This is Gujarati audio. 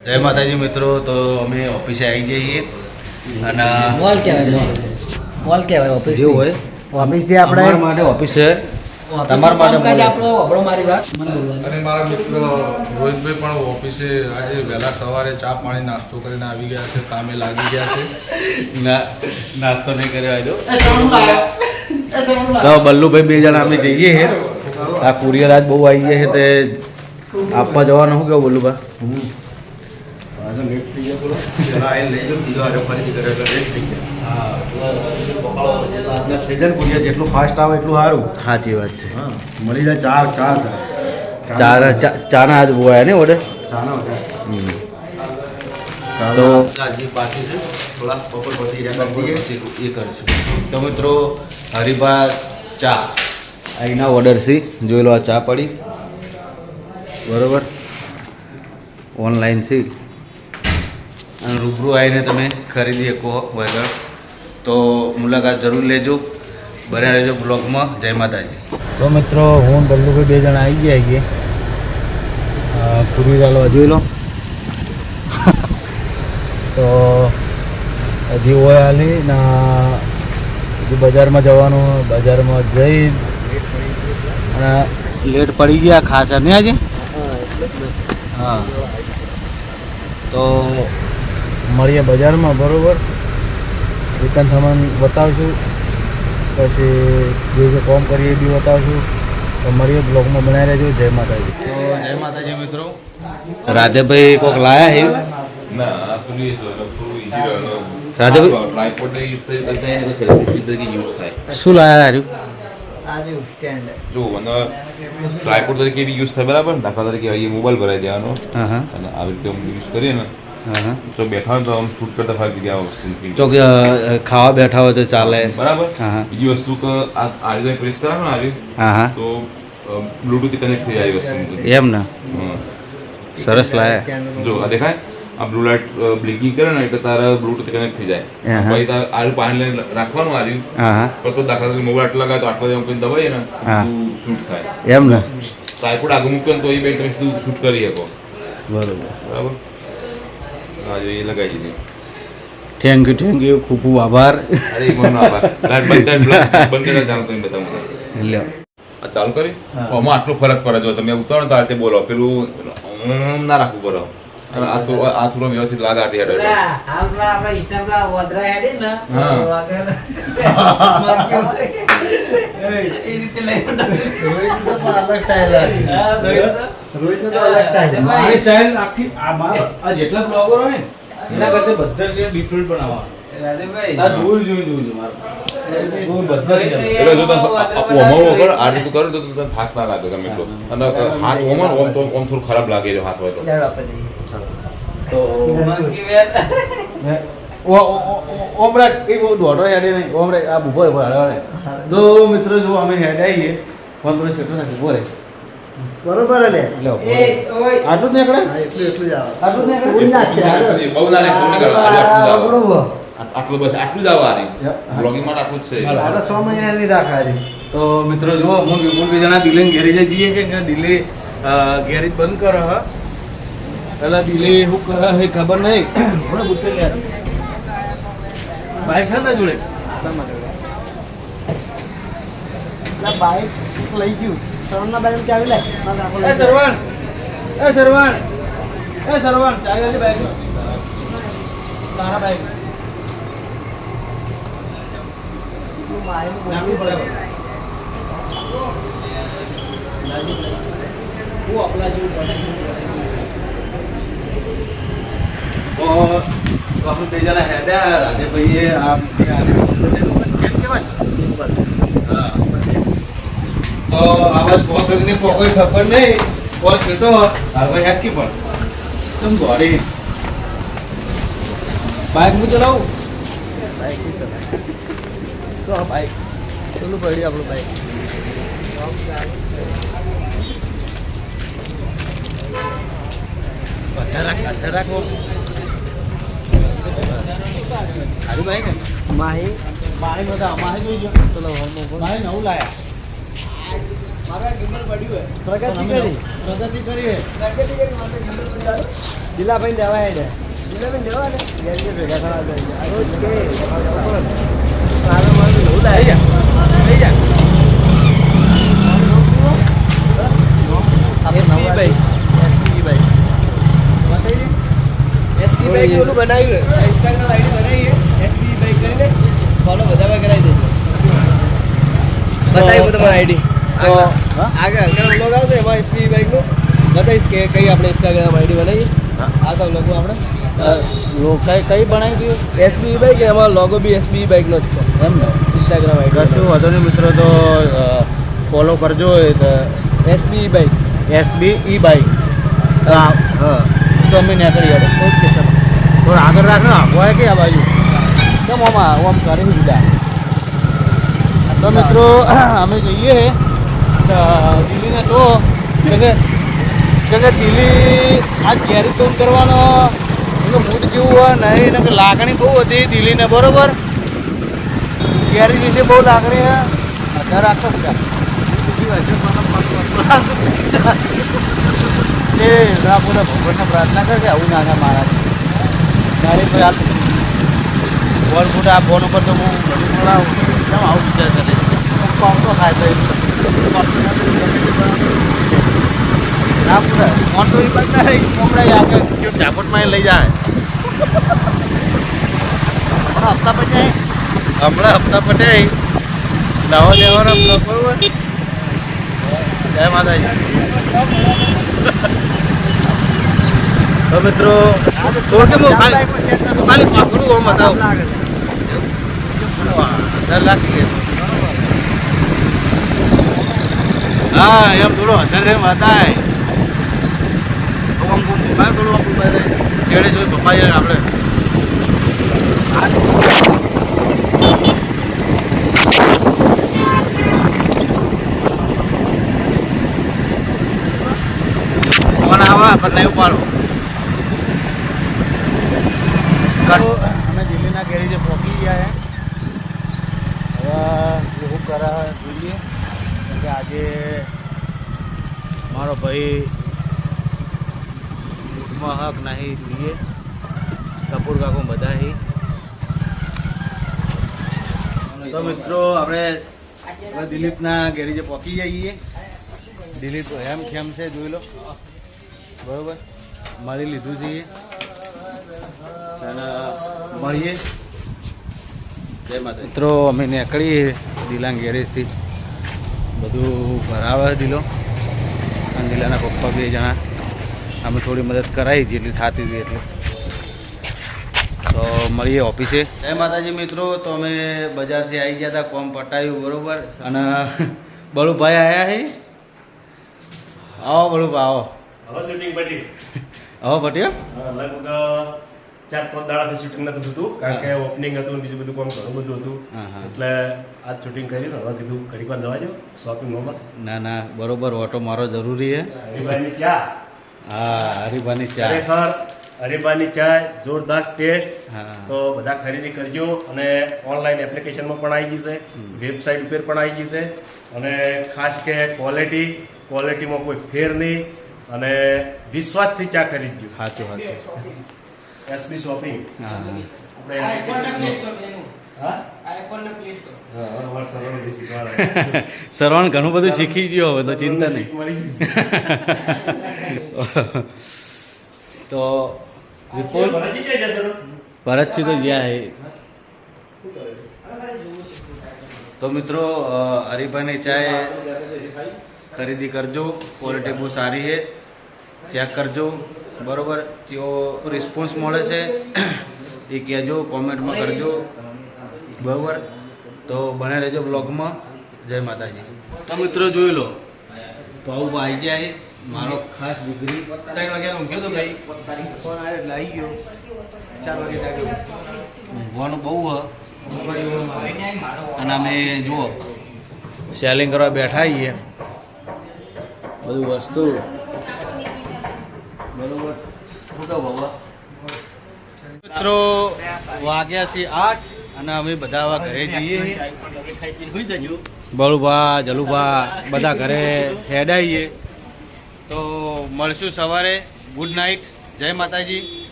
જય માતાજી મિત્રો, તો અમે ઓફિસે આવી જઈએ અને મોલ કહેવાય ઓફિસ જેવું હોય ઓફિસ જે આપણે અમારા માટે ઓફિસ છે, તમારા માટે મોલ. આપણો અબળો મારી વાત અને મારા મિત્ર રોહિતભાઈ પણ ઓફિસે આજે વહેલા સવારે ચા પાણી નાસ્તો કરીને આવી ગયા છે, કામે લાગી ગયા છે. નાસ્તો નહીં કર્યો આજુ. તો બલ્લુભાઈ બે જણા અમે જઈએ છે. આ કુરિયર આજ બહુ આવી ગયા છે તે આપવા જવાનું. શું કેવું બલ્લુભાઈ? જેટલું ફાસ્ટ આવે એટલું સારું. સાચી વાત છે. મળી જાય ચાના આજ બહુ આવ્યા ને ઓર્ડર. ચાના તો બાકી છે થોડા બપોર પછી એ કરીશું. તો મિત્રો હરિભા ચા અહીંના ઓર્ડર છે. જોઈ લો, આ ચા પડી બરોબર, ઓનલાઈન છે અને રૂબરૂ આવીને તમે ખરીદી શકો વગર. તો મુલાકાત જરૂર લેજો. બન્યા રહેજો બ્લોગમાં. જય માતાજી. તો મિત્રો હું બલ્લુભાઈ બે જણા આવી ગયા છીએ. પૂરી ચાલો જોઈ લો. તો હજી હોય હાલી ના હજી બજારમાં જવાનું. બજારમાં જઈ અને લેટ પડી ગયા ખાસા નહીં આજે. હા, તો મળીએ બજારમાં બરાબર. દુકાન સામાન બતાવશું, પછી જે જે કામ કરીએ એ બી બતાવશું. તો મળીએ બ્લોગમાં બનાવી રહેજો. જય માતાજી. તો જય માતાજી મિત્રો. રાધેભાઈ કોઈક લાયા છે. શું લાયા હાર્યું? ટ્રાયપોડ તરીકે બી યુઝ થાય બરાબર. દાખલા તરીકે મોબાઈલ ભરાઈ દેવાનો અને આવી રીતે યુઝ કરીએ ને તો બેઠા હોય તો આમ શૂટ કરતા ફાવી ગયા વસ્તુ તો ખાવા બેઠા હોય તો ચાલે બરાબર. હા. બીજી વસ્તુ કે આ રીતે પ્રેસ કરાવો ને આવી હા તો બ્લુટૂથ કનેક્ટ થઈ જાય વસ્તુ. એમ ને. સરસ લાયા. જો આ દેખાય, આ બ્લુ લાઇટ બ્લિંકિંગ કરે ને એટલે તારે બ્લુટૂથ કનેક્ટ થઈ જાય. પછી તારે આરું પાણી લઈને રાખવાનું આવ્યું પણ તો દાખલા તરીકે મોબાઈલ આટલા લગાવે તો આટલા જેમ કોઈ દબાઈએ ને તું શૂટ થાય એમ ને. ટ્રાયપોડ આગળ મૂક્યો ને તો એ બે તમે તું શૂટ કરી શકો બરોબર. બરાબર. હા, જો એ લગાવી દીધી. થેન્ક યુ ખૂબ ખૂબ આભાર. અરે એમાં આભાર. લાઈટ બંધ કરી ચાલુ કરીને બતાવું. લ્યો આ ચાલુ કરી આમાં આટલો ફરક પડે. જો તમે ઉતારો તો આ રીતે બોલો, પેલું ના રાખવું પડે. આ થોડો વ્યવસ્થિત લાગાતી હેડો. જેટલા બ્લોગર હોય ને એના કરતા બધા ડિફરન્ટ બનાવવા જોયું એટલે જો તમે આ રીતે કરો તો તમને થાક ના લાગે ગમે એટલો. અને હાથ ઓમર ઓમ તો ઓમ થોડું ખરાબ લાગે છે હાથ હોય તો. ઓમરા એ બહુ દોઢો હેડે નહીં. ઓમરા આ બુભો હેડે. તો મિત્રો જો અમે હેડ આવીએ ફોન થોડો સેટો નાખી બોરે બરોબર લે આટલું જ નીકળે. આટલું બહુ ના આટલું બસ આટલું જ આવવા બ્લોગિંગ માટે આટલું જ છે. 6 મહિનાની રાખા. તો મિત્રો જુઓ, હું વિપુલ બી જણા દિલ્હી ગેરેજ જઈએ કે દિલ્હી ગેરેજ બંધ કરો. હા, પેલા દિલ્હી શું કરે એ ખબર નહીં. થોડે બુકે લે બાઈક છે ને જોડે. બાઈક લઈ ગયું સરવણના બાઈક ચાવી લે. સરવાણ ચાવી લે બાઈક. તારા બાઈક નાખવું પડે. હું આપણા જેવું આપણે બે જણા હેડ્યા. રાજેભાઈએ આ તો આવા પોકની પોકઈ ખબર નહીં. કોણ છેટો હવે હેડકી પણ તમ ગોડી બાઈક હું ચલાવું. તો આ બાઈક પેલું પડ્યું આપણું બાઈક. બધા રાખો. સારું બાઈક ને માહી બધા માહી જોઈ ગયો. ચલો માહી નવું લાયા. પ્રગતિ કરી દિલાભાઈ લેવાય ને દિલાભાઈ લેવા ને ભેગા થવા રોજ કે લઈ જા કઈ આપણે ઇન્સ્ટાગ્રામ આઈડી બનાવીએ આ તો લોગો આપણે કઈ બનાવી ગયું એસબી બાઈક એમાં લોગો બી એસબી બાઈકનો જ છે એમ ને ઇન્સ્ટાગ્રામ આઈડી કશું વાંધો નહીં મિત્રો તો ફોલો કરજો એસબી બાઈક એસબી ઈ બાઈક હા તો અમે નીકળી યાર ઓકે સર થોડું આગળ રાખ ને હોય કે આ બાજુ કેમ આમ કરી દીધા તો મિત્રો અમે જઈએ દિલ્હીને તો કે દિલ્હી આજ કેરી ટોન કરવાનો એનું મૂડ જેવું હોય નહીં ને કે લાગણી બહુ હતી દિલ્હીને બરોબર કેરી વિશે બહુ લાગણી હે અત્યારે રાખો બધા એ રાપોને ભગવાનને પ્રાર્થના કર કે આવું ના થાય મારા તારી પર હાલ ફોન ફૂટ આ ફોન ઉપર તો હું બધું બોલાવું કેમ આવું વિચાર કરે કોમ તો ખાય તો ના પૂરા ફોન તો એ બનતા રહી કોમડા આગળ જો ઝાપટમાં લઈ જાય હમણાં હપ્તા પટાય નવા લેવાનો બરોબર જય માતાજી તો મિત્રો થોડું કે હું ખાલી પાકડું આમ બતાવું 10 લાખ હા એમ થોડો 1000 બતાય થોડું ચેડે જોઈ પપ્પા આપણે પણ નહીં ઉપાડો અમે દિલ્હીના ગેરેજે પહોંચી ગયા હવે શું કરે જોઈએ કે આજે મારો ભાઈ દુઃખમાં હક નહીં જોઈએ કપૂર કાકો બધા હી તો મિત્રો આપણે દિલીપના ગેરેજે પહોંચી જઈએ દિલીપ હેમ ખેમ છે જોઈ લો બરોબર મળી લીધું છે અને મળીએ જય માતા મિત્રો અમે નીકળીએ દિલાંગ ગેરેજથી બધું ભરાવે દિલો અને દિલાના પપ્પા બે જણા અમે થોડી મદદ કરાવી જેટલી થતી હતી એટલે તો મળીએ ઓફિસે જય માતાજી મિત્રો તો અમે બજારથી આવી ગયા હતા કોમ પટાયું બરોબર અને બળુભાઈ આવ્યા છે આવો બળુભાઈ આવો હવે શૂટિંગ પટી હવે પટ્યો લગભગ 4-5 દાડાથી શૂટિંગ નતું થતું કારણ કે ઓપનિંગ હતું બીજું બધું કામ ઘણું બધું હતું એટલે આજ શૂટિંગ કર્યું હવે કીધું ઘડીક વાર જવા જાવ શોપિંગમાં ના બરોબર ઓટો મારો જરૂરી હે હરિભાઈની ચા હા હરિભાની ચા ખરેખર હરિભાઈની ચા જોરદાર ટેસ્ટ હા તો બધા ખરીદી કરજો અને ઓનલાઈન એપ્લિકેશનમાં પણ આવી જશે વેબસાઇટ ઉપર પણ આવી જશે અને ખાસ કે ક્વોલિટીમાં કોઈ ફેર નહીં અને વિશ્વાસથી ચા ખરીદજો સાચું એસબી શોપિંગ હા સરવણ ઘણું બધું શીખી ગયો હવે તો ચિંતા નહીં તો વિપુલ ભરતસિંહ તો જ્યાં હે તો મિત્રો હરિભાઈની ચાય ખરીદી કરજો ક્વોલિટી બહુ સારી છે ચેક કરજો બરોબર જેવો રિસ્પોન્સ મળે છે એ કહેજો કોમેન્ટમાં કરજો બરોબર તો બને રહેજો બ્લોગમાં જય માતાજી તો મિત્રો જોઈ લો ભાવ આવી ગયા છે મારો ખાસ દીકરી 3 વાગ્યાનો ઊંઘ્યો તો ભાઈ ફોન આવ્યો એટલે આવી ગયો 4 વાગે જાગ્યો ઊંઘવાનું બહુ હ અને અમે જુઓ સેલિંગ કરવા બેઠા છીએ બધું વસ્તુ બરોબર શું કહું બાબા મિત્રો વાગ્યા છે 8 અને અમે બધા ઘરે જઈએ બળુભા જલુભા બધા ઘરે હેડાઈએ તો મળશું સવારે. ગુડ નાઇટ, જય માતાજી.